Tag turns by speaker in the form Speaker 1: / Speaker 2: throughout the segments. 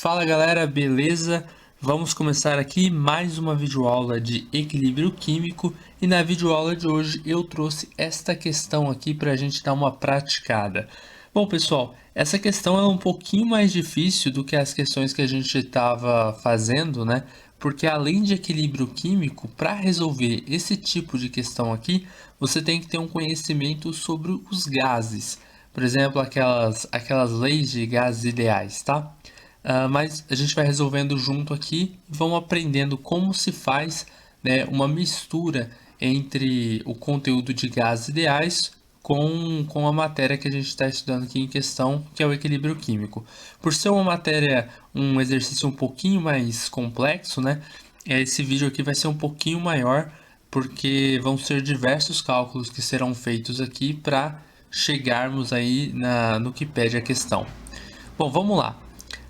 Speaker 1: Fala galera, beleza? Vamos começar aqui mais uma videoaula de equilíbrio químico e na videoaula de hoje eu trouxe esta questão aqui para a gente dar uma praticada. Bom pessoal, essa questão é um pouquinho mais difícil do que as questões que a gente estava fazendo, né? Porque além de equilíbrio químico, para resolver esse tipo de questão aqui, você tem que ter um conhecimento sobre os gases. Por exemplo, aquelas leis de gases ideais, tá? Mas a gente vai resolvendo junto aqui e vamos aprendendo como se faz, né, uma mistura entre o conteúdo de gases ideais com a matéria que a gente está estudando aqui em questão, que é o equilíbrio químico. Por ser uma matéria, um exercício um pouquinho mais complexo, né, esse vídeo aqui vai ser um pouquinho maior, porque vão ser diversos cálculos que serão feitos aqui para chegarmos aí no que pede a questão. Bom, vamos lá.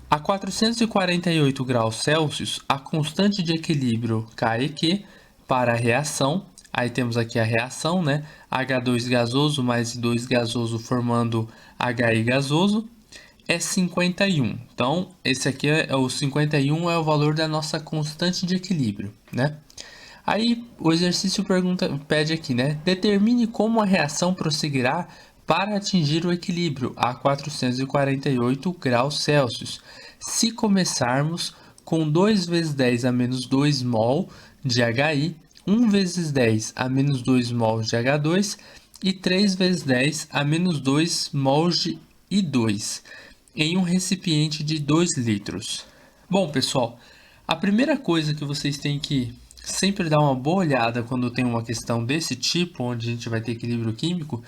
Speaker 1: A 448 graus Celsius, a constante de equilíbrio KEQ para a reação, aí temos aqui a reação, né? H2 gasoso mais I2 gasoso formando HI gasoso, é 51. Então, esse aqui o 51 é o valor da nossa constante de equilíbrio, né? Aí o exercício pede aqui, né? Determine como a reação prosseguirá para atingir o equilíbrio a 448 graus Celsius. Se começarmos com 2 vezes 10 a menos 2 mol de HI, 1 vezes 10 a menos 2 mols de H2 e 3 vezes 10 a menos 2 mols de I2 em um recipiente de 2 litros. Bom, pessoal, a primeira coisa que vocês têm que sempre dar uma boa olhada quando tem uma questão desse tipo, onde a gente vai ter equilíbrio químico,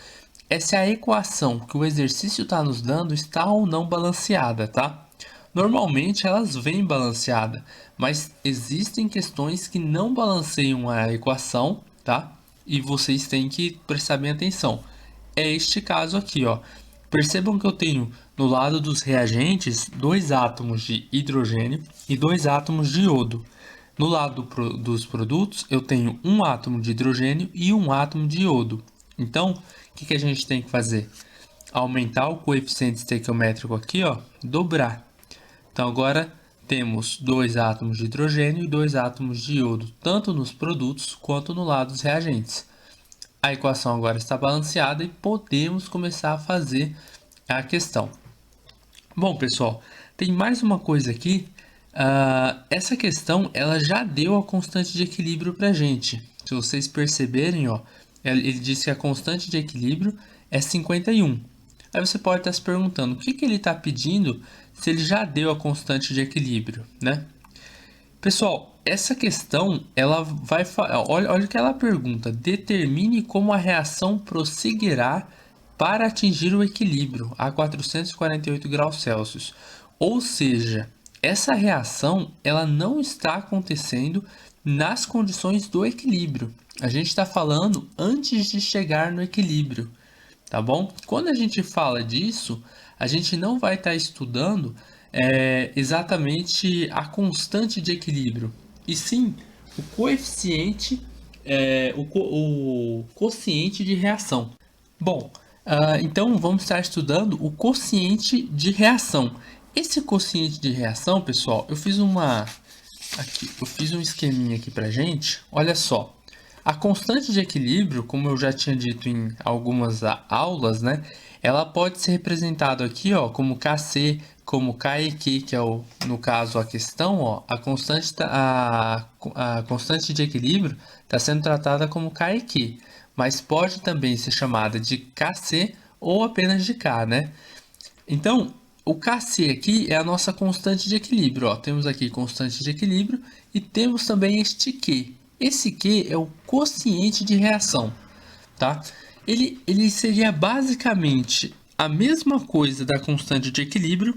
Speaker 1: é se a equação que o exercício está nos dando está ou não balanceada, tá? Normalmente elas vêm balanceadas, mas existem questões que não balanceiam a equação, tá? E vocês têm que prestar bem atenção. É este caso aqui, ó. Percebam que eu tenho no lado dos reagentes 2 átomos de hidrogênio e 2 átomos de iodo. No lado dos produtos, eu tenho um átomo de hidrogênio e um átomo de iodo. Então, o que a gente tem que fazer? Aumentar o coeficiente estequiométrico aqui, ó, dobrar. Então, agora temos 2 átomos de hidrogênio e 2 átomos de iodo, tanto nos produtos quanto no lado dos reagentes. A equação agora está balanceada e podemos começar a fazer a questão. Bom, pessoal, tem mais uma coisa aqui. Essa questão ela já deu a constante de equilíbrio para a gente. Se vocês perceberem, ó, ele disse que a constante de equilíbrio é 51. Aí você pode estar se perguntando o que ele está pedindo se ele já deu a constante de equilíbrio, né? Pessoal, essa questão ela vai olha o que ela pergunta: determine como a reação prosseguirá para atingir o equilíbrio a 448 graus Celsius. Ou seja, essa reação ela não está acontecendo nas condições do equilíbrio. A gente está falando antes de chegar no equilíbrio, tá bom? Quando a gente fala disso, a gente não vai estar estudando exatamente a constante de equilíbrio, e sim o coeficiente, o quociente de reação. Bom, então vamos estar estudando o quociente de reação. Esse quociente de reação, pessoal, eu fiz um esqueminha aqui pra gente. Olha só, a constante de equilíbrio, como eu já tinha dito em algumas aulas, né, ela pode ser representada aqui, ó, como Kc, como Kq, que é no caso a questão, ó, a constante de equilíbrio está sendo tratada como Kq, mas pode também ser chamada de Kc ou apenas de K, né? Então, o Kc aqui é a nossa constante de equilíbrio, ó. Temos aqui constante de equilíbrio e temos também este Q. Esse Q é o quociente de reação, tá? Ele seria basicamente a mesma coisa da constante de equilíbrio,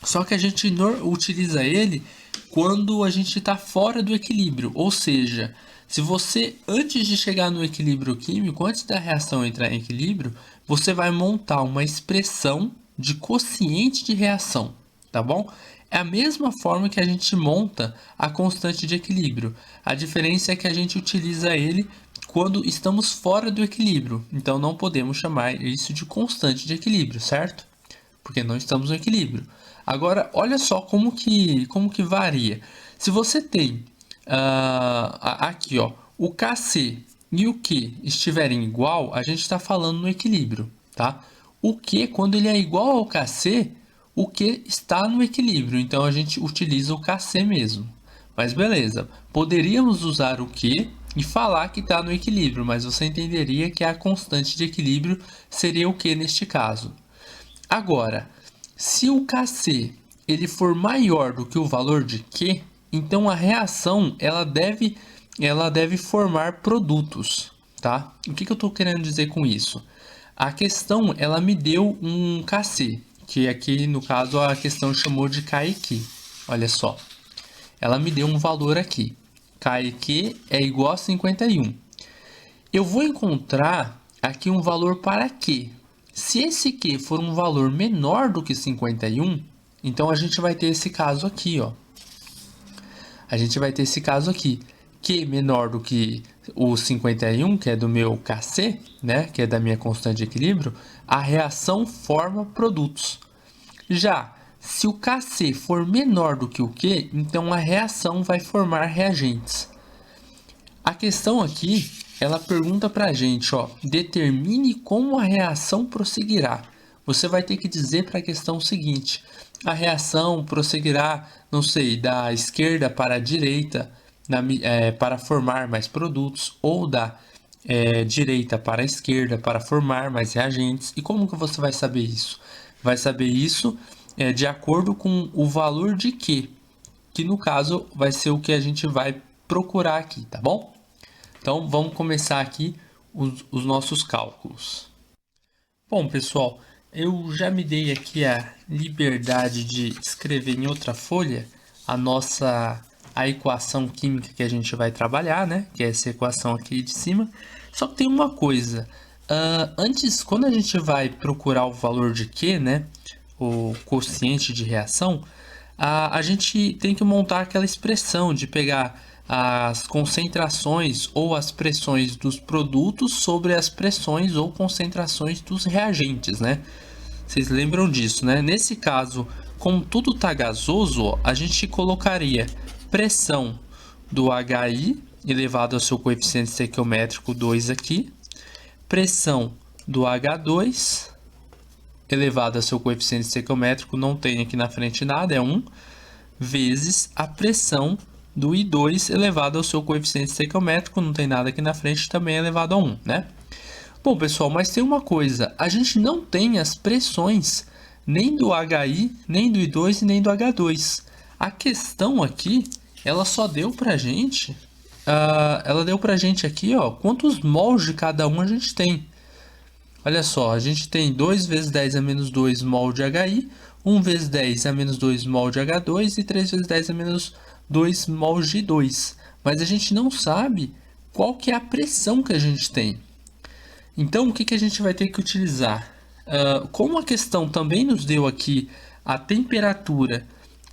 Speaker 1: só que a gente utiliza ele quando a gente está fora do equilíbrio. Ou seja, se você, antes de chegar no equilíbrio químico, antes da reação entrar em equilíbrio, você vai montar uma expressão de quociente de reação, tá bom? É a mesma forma que a gente monta a constante de equilíbrio. A diferença é que a gente utiliza ele quando estamos fora do equilíbrio. Então não podemos chamar isso de constante de equilíbrio, certo? porque não estamos no equilíbrio. Agora, olha só como que varia. Se você tem aqui, ó, o Kc e o Q estiverem igual, a gente está falando no equilíbrio, tá? O Q, quando ele é igual ao Kc, o Q está no equilíbrio, então a gente utiliza o Kc mesmo. Mas beleza, poderíamos usar o Q e falar que está no equilíbrio, mas você entenderia que a constante de equilíbrio seria o Q neste caso. Agora, se o Kc ele for maior do que o valor de Q, então a reação ela deve formar produtos, tá? O que eu estou querendo dizer com isso? A questão ela me deu um Kc, que aqui no caso a questão chamou de Kq. Olha só, ela me deu um valor aqui. Kq é igual a 51. Eu vou encontrar aqui um valor para Q. Se esse Q for um valor menor do que 51, então a gente vai ter esse caso aqui, ó. A gente vai ter esse caso aqui. Q menor do que o 51, que é do meu Kc, né, que é da minha constante de equilíbrio, a reação forma produtos. Já se o Kc for menor do que o Q, então a reação vai formar reagentes. A questão aqui, ela pergunta para a gente, ó, determine como a reação prosseguirá. Você vai ter que dizer para a questão o seguinte: a reação prosseguirá, não sei, da esquerda para a direita, para formar mais produtos, ou da direita para a esquerda para formar mais reagentes. E como que você vai saber isso? Vai saber isso de acordo com o valor de Q, que no caso vai ser o que a gente vai procurar aqui, tá bom? Então vamos começar aqui os nossos cálculos. Bom, pessoal, eu já me dei aqui a liberdade de escrever em outra folha a equação química que a gente vai trabalhar, né? Que é essa equação aqui de cima. Só que tem uma coisa, antes, quando a gente vai procurar o valor de Q, né? O quociente de reação, a gente tem que montar aquela expressão de pegar as concentrações ou as pressões dos produtos sobre as pressões ou concentrações dos reagentes, né? Vocês lembram disso, né? Nesse caso, como tudo está gasoso, a gente colocaria pressão do HI elevado ao seu coeficiente estequiométrico 2 aqui, pressão do H2 elevado a seu coeficiente estequiométrico, não tem aqui na frente nada, é 1, vezes a pressão do I2 elevado ao seu coeficiente estequiométrico, não tem nada aqui na frente, também é elevado a 1, né? Bom, pessoal, mas tem uma coisa, a gente não tem as pressões nem do HI, nem do I2 e nem do H2. A questão aqui, ela só deu pra gente, ela deu pra gente aqui, ó, quantos mols de cada um a gente tem. Olha só, a gente tem 2 vezes 10 a menos 2 mol de HI, 1 vezes 10 a menos 2 mol de H2 e 3 vezes 10 a menos 2 mol de I2. Mas a gente não sabe qual que é a pressão que a gente tem. Então, o que a gente vai ter que utilizar? Como a questão também nos deu aqui a temperatura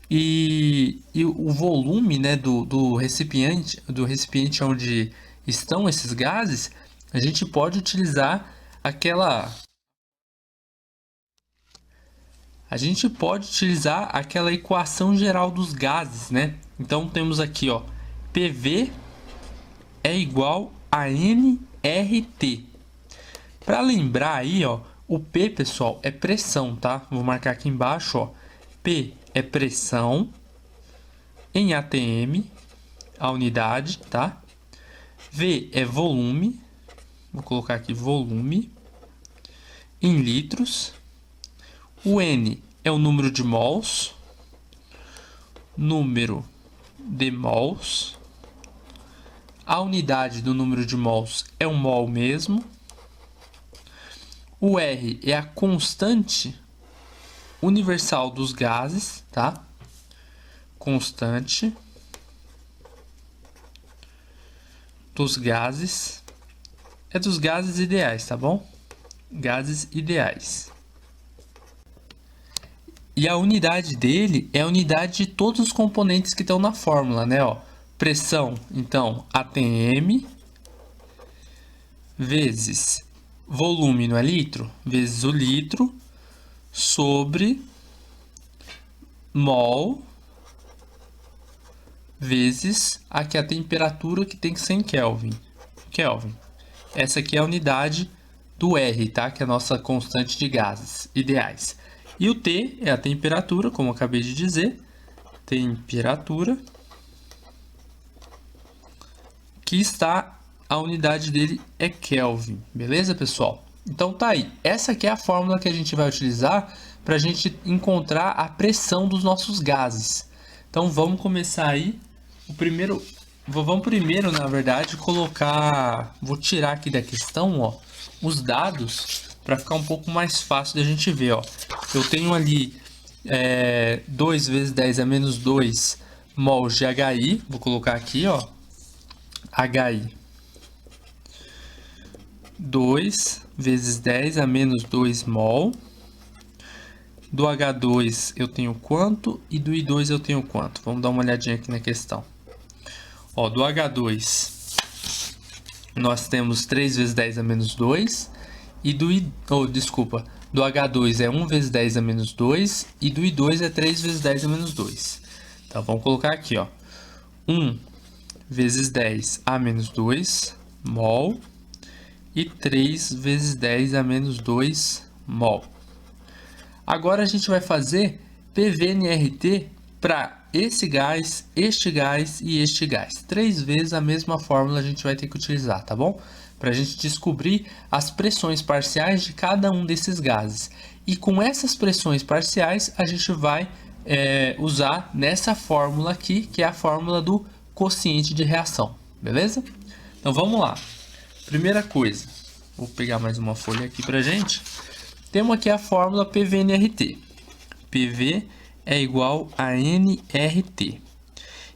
Speaker 1: e o volume, né, do recipiente onde estão esses gases, a gente pode utilizar aquela equação geral dos gases, né? Então temos aqui, ó, PV é igual a nRT. Para lembrar aí, ó, o P, pessoal, é pressão, tá? Vou marcar aqui embaixo, ó. P é pressão em atm, a unidade, tá? V é volume, vou colocar aqui volume, em litros. O N é o número de mols, a unidade do número de mols é um mol mesmo. O R é a constante universal dos gases, tá? Constante dos gases. É dos gases ideais, tá bom? Gases ideais. E a unidade dele é a unidade de todos os componentes que estão na fórmula, né? Ó, pressão, então, atm, vezes volume, não é litro? Vezes o litro, sobre mol vezes aqui a temperatura, que tem que ser em Kelvin. Essa aqui é a unidade do R, tá? Que é a nossa constante de gases ideais. E o T é a temperatura, como eu acabei de dizer. Temperatura. Que está, a unidade dele é Kelvin. Beleza, pessoal? Então tá aí. Essa aqui é a fórmula que a gente vai utilizar para a gente encontrar a pressão dos nossos gases. Então vamos começar aí. Vamos primeiro, na verdade, colocar... Vou tirar aqui da questão, ó, os dados para ficar um pouco mais fácil da gente ver, ó. Eu tenho ali 2 vezes 10 a menos 2 mols de HI. Vou colocar aqui, ó. HI. 2 vezes 10 a menos 2 mol. Do H2 eu tenho quanto e do I2 eu tenho quanto? Vamos dar uma olhadinha aqui na questão. Ó, do H2 nós temos 3 vezes 10 a menos 2 e do do H2 é 1 vezes 10 a menos 2 e do I2 é 3 vezes 10 a menos 2. Então vamos colocar aqui, ó, 1 vezes 10 a menos 2 mol e 3 vezes 10 a menos 2 mol. Agora a gente vai fazer PV-NRT para esse gás, este gás e este gás. 3 vezes a mesma fórmula a gente vai ter que utilizar, tá bom? Para a gente descobrir as pressões parciais de cada um desses gases. E com essas pressões parciais a gente vai usar nessa fórmula aqui, que é a fórmula do quociente de reação, beleza? Então vamos lá. Primeira coisa, vou pegar mais uma folha aqui pra gente. Temos aqui a fórmula PV-NRT. PV é igual a NRT.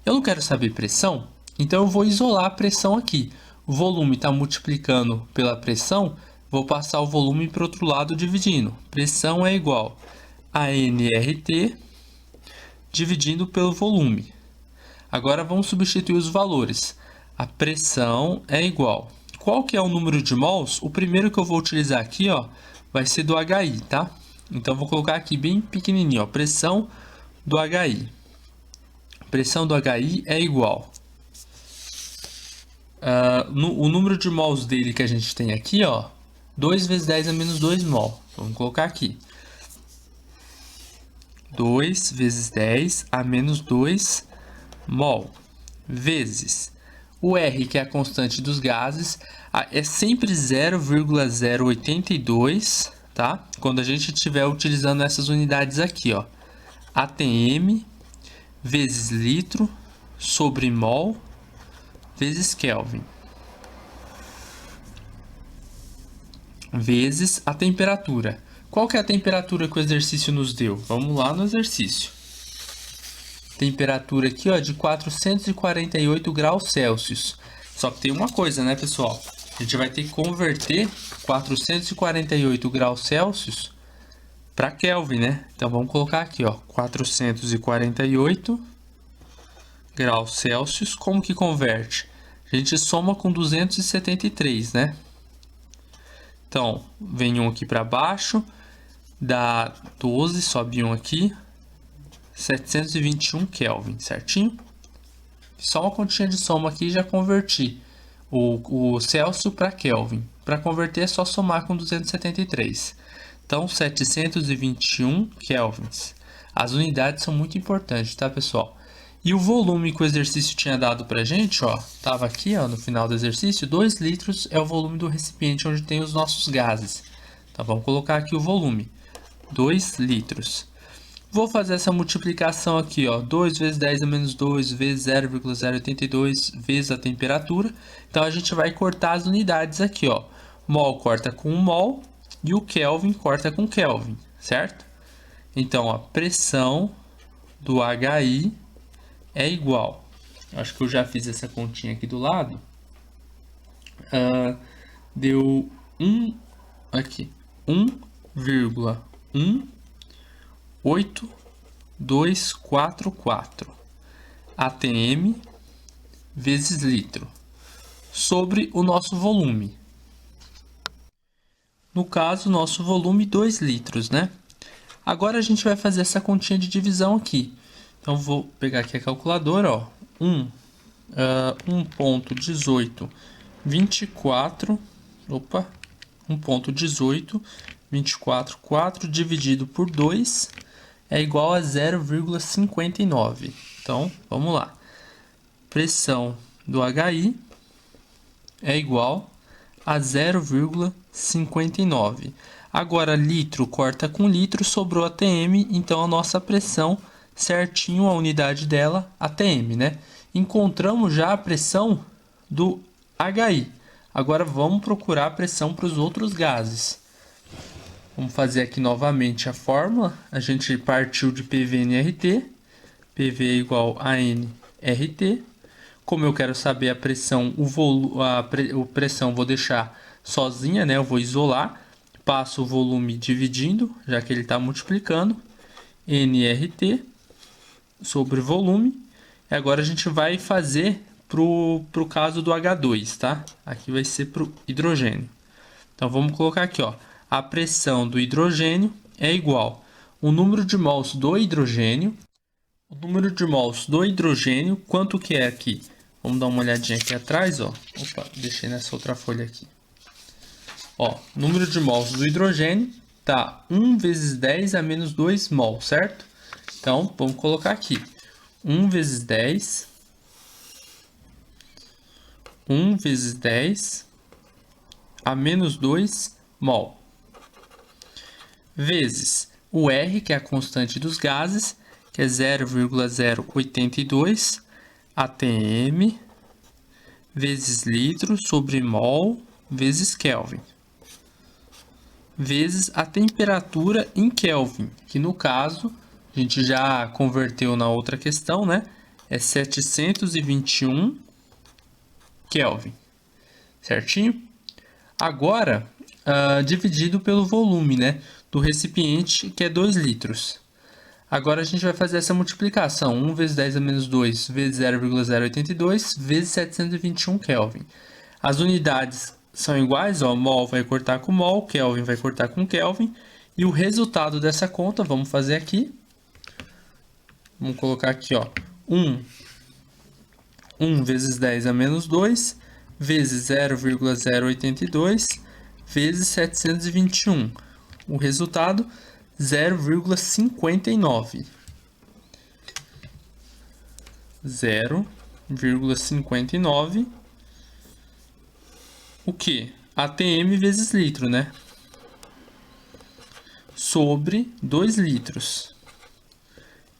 Speaker 1: Eu não quero saber pressão, então eu vou isolar a pressão aqui. O volume está multiplicando pela pressão, vou passar o volume para o outro lado dividindo. Pressão é igual a NRT dividindo pelo volume. Agora vamos substituir os valores. A pressão é igual. Qual que é o número de mols? O primeiro que eu vou utilizar aqui, ó, vai ser do HI, tá? Então vou colocar aqui bem pequenininho, ó, pressão do HI. Pressão do HI é igual. O número de mols dele que a gente tem aqui, ó, 2 vezes 10 a menos 2 mol. Vamos colocar aqui. 2 vezes 10 a menos 2 mol. Vezes o R, que é a constante dos gases, é sempre 0,082, tá? Quando a gente estiver utilizando essas unidades aqui, ó. ATM vezes litro sobre mol vezes Kelvin. Vezes a temperatura. Qual que é a temperatura que o exercício nos deu? Vamos lá no exercício. Temperatura aqui, ó, de 448 graus Celsius. Só que tem uma coisa, né, pessoal? A gente vai ter que converter 448 graus Celsius para Kelvin, né? Então vamos colocar aqui, ó, 448 graus Celsius. Como que converte? A gente soma com 273, né? Então, vem um aqui para baixo, dá 12, sobe um aqui, 721 Kelvin, certinho? Só uma continha de soma aqui e já converti o Celsius para Kelvin. Para converter é só somar com 273. Então, 721 kelvins. As unidades são muito importantes, tá, pessoal? E o volume que o exercício tinha dado pra gente, ó, tava aqui, ó, no final do exercício, 2 litros é o volume do recipiente onde tem os nossos gases. Então, vamos colocar aqui o volume, 2 litros. Vou fazer essa multiplicação aqui, ó, 2 vezes 10 a menos 2 vezes 0,082 vezes a temperatura. Então, a gente vai cortar as unidades aqui, ó. Mol corta com mol e o Kelvin corta com Kelvin, certo? Então, ó, pressão do HI é igual. Acho que eu já fiz essa continha aqui do lado. Deu 1,18244 ATM vezes litro sobre o nosso volume. No caso, nosso volume 2 litros, né? Agora a gente vai fazer essa continha de divisão aqui. Então, vou pegar aqui a calculadora, ó. 1.1824, opa, 1.1824, 4 dividido por 2 é igual a 0,59. Então, vamos lá. Pressão do HI é igual a 0,59. Agora, litro corta com litro, sobrou ATM, então a nossa pressão, certinho a unidade dela, ATM, né? Encontramos já a pressão do HI. Agora, vamos procurar a pressão para os outros gases. Vamos fazer aqui novamente a fórmula. A gente partiu de PV/NRT. PV é igual a nRT. Como eu quero saber a pressão, a pressão vou deixar sozinha, né? Eu vou isolar. Passo o volume dividindo, já que ele está multiplicando. nRT sobre volume. E agora a gente vai fazer pro caso do H2, tá? Aqui vai ser pro hidrogênio. Então vamos colocar aqui, ó. A pressão do hidrogênio é igual o número de mols do hidrogênio. O número de mols do hidrogênio, quanto que é aqui? Vamos dar uma olhadinha aqui atrás, ó. Opa, deixei nessa outra folha aqui. Ó, número de mols do hidrogênio tá 1 vezes 10 a menos 2 mol, certo? Então, vamos colocar aqui. 1 vezes 10. 1 vezes 10 a menos 2 mol. Vezes o R, que é a constante dos gases, que é 0,082 atm, vezes litro sobre mol, vezes Kelvin. Vezes a temperatura em Kelvin, que no caso, a gente já converteu na outra questão, né? É 721 Kelvin, certinho? Agora, dividido pelo volume, né? Do recipiente, que é 2 litros. Agora a gente vai fazer essa multiplicação. 1 vezes 10 a menos 2 vezes 0,082 vezes 721 Kelvin. As unidades são iguais, ó, mol vai cortar com mol, Kelvin vai cortar com Kelvin. E o resultado dessa conta, vamos fazer aqui. Vamos colocar aqui, ó, 1 vezes 10 a menos 2 vezes 0,082 vezes 721. O resultado, 0,59. 0,59. O que? ATM vezes litro, né? Sobre 2 litros.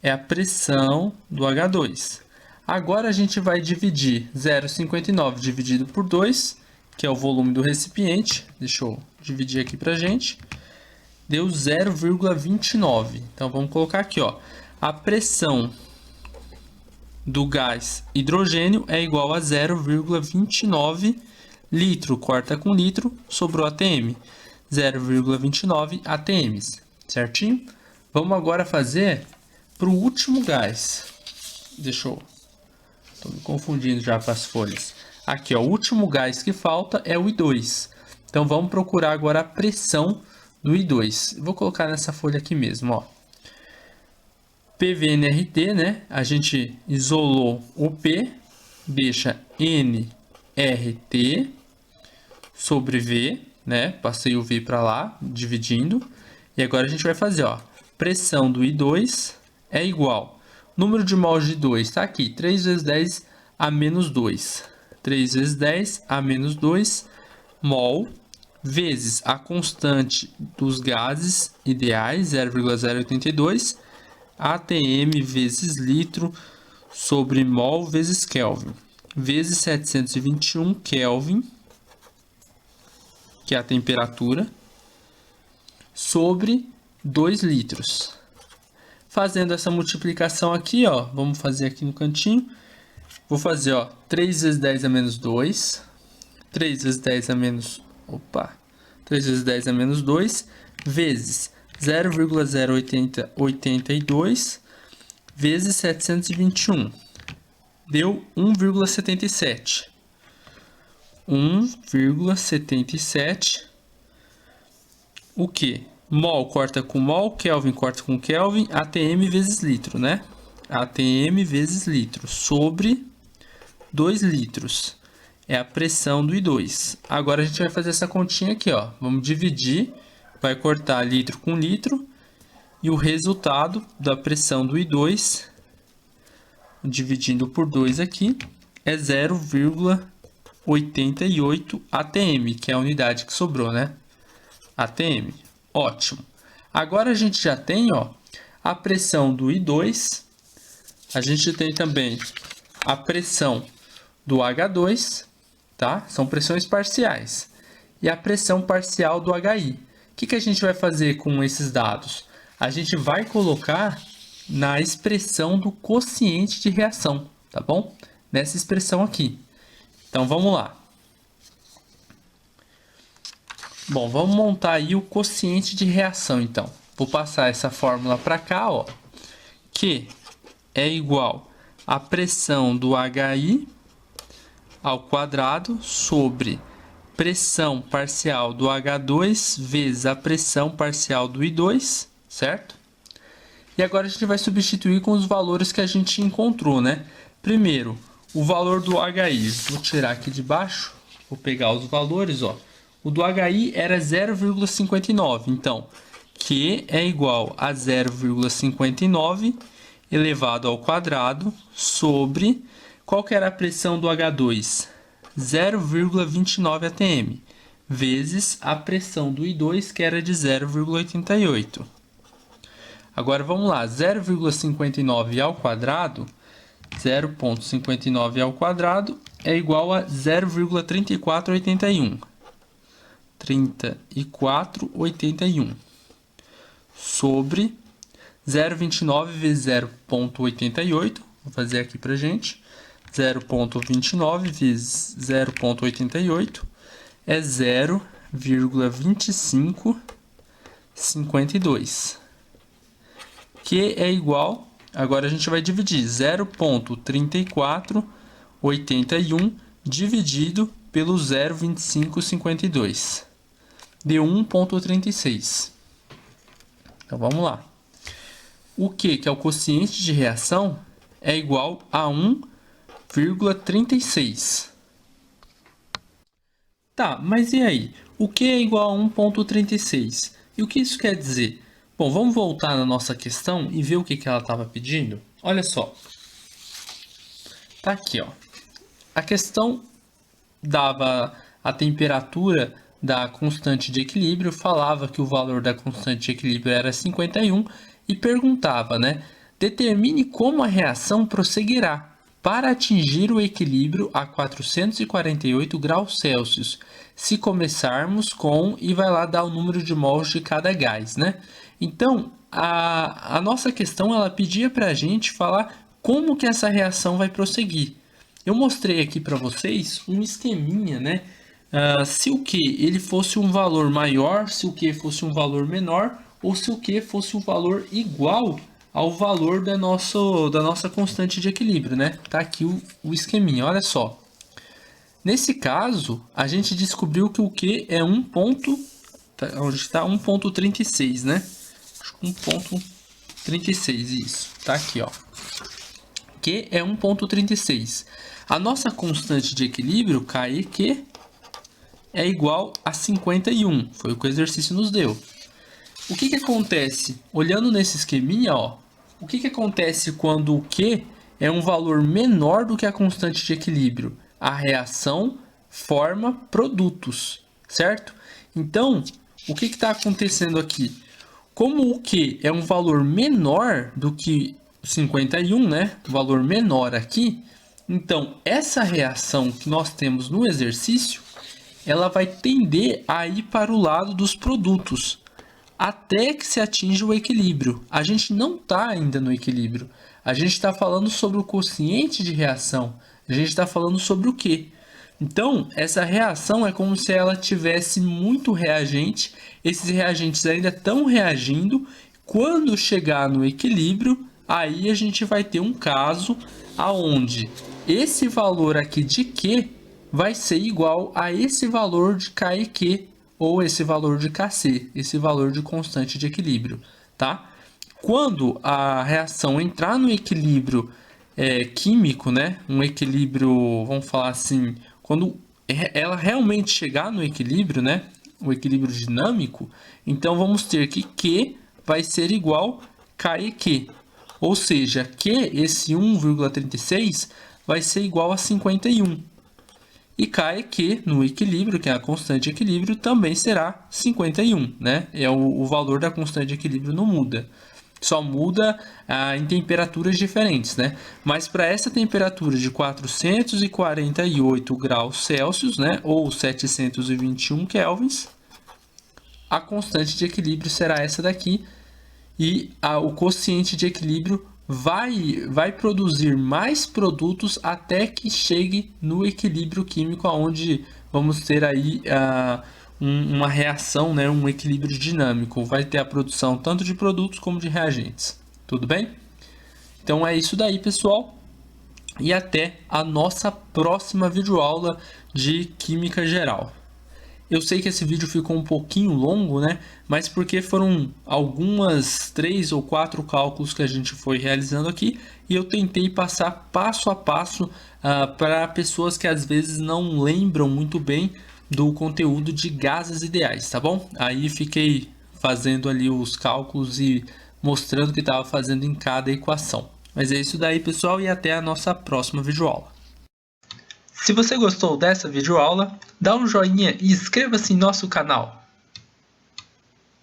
Speaker 1: É a pressão do H2. Agora a gente vai dividir 0,59 dividido por 2, que é o volume do recipiente. Deixa eu dividir aqui pra gente. Deu 0,29. Então vamos colocar aqui, ó. A pressão do gás hidrogênio é igual a 0,29 litro, corta com litro, sobrou ATM. 0,29 ATMs, certinho? Vamos agora fazer para o último gás. Deixa eu... Tô me confundindo já com as folhas. Aqui, ó, o último gás que falta é o I2. Então vamos procurar agora a pressão do I2. Vou colocar nessa folha aqui mesmo, ó. PV/NRT, né? A gente isolou o P, deixa nRT sobre V, né? Passei o V para lá, dividindo. E agora a gente vai fazer, ó. Pressão do I2 é igual. Número de mols de I2 está aqui, 3 vezes 10 a menos 2. 3 vezes 10 a menos 2 mol, vezes a constante dos gases ideais, 0,082, ATM vezes litro sobre mol vezes Kelvin, vezes 721 Kelvin, que é a temperatura, sobre 2 litros. Fazendo essa multiplicação aqui, ó, vamos fazer aqui no cantinho. Vou fazer, ó, 3 vezes 10 a menos 2, 3 vezes 10 a menos, 3 vezes 10 a menos 2, vezes 0,082 vezes 721. Deu 1,77. 1,77. O que? Mol corta com mol, Kelvin corta com Kelvin, ATM vezes litro, né? ATM vezes litro sobre 2 litros. É a pressão do I2. Agora a gente vai fazer essa continha aqui, ó. Vamos dividir, vai cortar litro com litro. E o resultado da pressão do I2, dividindo por 2 aqui, é 0,88 ATM, que é a unidade que sobrou, né? ATM. Ótimo. Agora a gente já tem, ó, a pressão do I2. A gente tem também a pressão do H2, tá? São pressões parciais. E a pressão parcial do HI. O que a gente vai fazer com esses dados? A gente vai colocar na expressão do quociente de reação, tá bom? Nessa expressão aqui. Então, vamos lá. Bom, vamos montar aí o quociente de reação, então. Vou passar essa fórmula para cá, ó. Que é igual a pressão do HI ao quadrado sobre pressão parcial do H2 vezes a pressão parcial do I2, certo? E agora a gente vai substituir com os valores que a gente encontrou, né? Primeiro, o valor do HI. Vou tirar aqui de baixo, vou pegar os valores, ó. O do HI era 0,59, então Q é igual a 0,59 elevado ao quadrado sobre, qual que era a pressão do H2? 0,29 atm, vezes a pressão do I2, que era de 0,88. Agora vamos lá, 0,59 ao quadrado, 0,59 ao quadrado é igual a 0,3481. 3481 sobre 0,29 vezes 0,88, vou fazer aqui pra gente, 0,29 vezes 0,88 é 0,2552, que é igual, agora a gente vai dividir 0,3481 dividido pelo 0,2552, deu 1,36. Então vamos lá. O Q, que é o quociente de reação, é igual a 1,36. Tá, mas e aí? O Q é igual a 1,36? E o que isso quer dizer? Bom, vamos voltar na nossa questão e ver o que ela estava pedindo? Olha só. Tá aqui, ó. A questão dava a temperatura da constante de equilíbrio, falava que o valor da constante de equilíbrio era 51 e perguntava, né? Determine como a reação prosseguirá para atingir o equilíbrio a 448 graus Celsius, se começarmos com, e vai lá dar o número de mols de cada gás, né? Então, a nossa questão, ela pedia para a gente falar como que essa reação vai prosseguir. Eu mostrei aqui para vocês um esqueminha, né? Se o Q ele fosse um valor maior, se o Q fosse um valor menor, ou se o Q fosse um valor igual ao valor da nossa constante de equilíbrio, né? Tá aqui o esqueminha, olha só. Nesse caso, a gente descobriu que o Q é 1,36, né? Acho que 1,36, isso. Tá aqui, ó. Q é 1,36. A nossa constante de equilíbrio, KEQ, é igual a 51. Foi o que o exercício nos deu. O que acontece? Olhando nesse esqueminha, ó, o que acontece quando o Q é um valor menor do que a constante de equilíbrio? A reação forma produtos, certo? Então, o que está acontecendo aqui? Como o Q é um valor menor do que 51, né? Valor menor aqui. Então, essa reação que nós temos no exercício, ela vai tender a ir para o lado dos produtos, até que se atinja o equilíbrio. A gente não está ainda no equilíbrio. A gente está falando sobre o quociente de reação. A gente está falando sobre o Q. Então, essa reação é como se ela tivesse muito reagente. Esses reagentes ainda estão reagindo. Quando chegar no equilíbrio, aí a gente vai ter um caso aonde esse valor aqui de Q vai ser igual a esse valor de KEQ, ou esse valor de Kc, esse valor de constante de equilíbrio, tá? Quando a reação entrar no equilíbrio químico, né? Um equilíbrio, vamos falar assim, quando ela realmente chegar no equilíbrio, né? O equilíbrio dinâmico, então vamos ter que Q vai ser igual KEQ. Ou seja, Q, esse 1,36, vai ser igual a 51. E KEQ no equilíbrio, que é a constante de equilíbrio, também será 51, né? O valor da constante de equilíbrio não muda. Só muda em temperaturas diferentes, né? Mas para essa temperatura de 448 graus Celsius, né? Ou 721 kelvins, a constante de equilíbrio será essa daqui. E o quociente de equilíbrio vai produzir mais produtos até que chegue no equilíbrio químico, onde vamos ter aí uma reação, né, um equilíbrio dinâmico. Vai ter a produção tanto de produtos como de reagentes. Tudo bem? Então é isso daí, pessoal. E até a nossa próxima videoaula de Química Geral. Eu sei que esse vídeo ficou um pouquinho longo, né? Mas porque foram algumas 3 ou 4 cálculos que a gente foi realizando aqui e eu tentei passar passo a passo para pessoas que às vezes não lembram muito bem do conteúdo de gases ideais, tá bom? Aí fiquei fazendo ali os cálculos e mostrando o que estava fazendo em cada equação. Mas é isso daí, pessoal, e até a nossa próxima videoaula. Se você gostou dessa videoaula, dá um joinha e inscreva-se em nosso canal.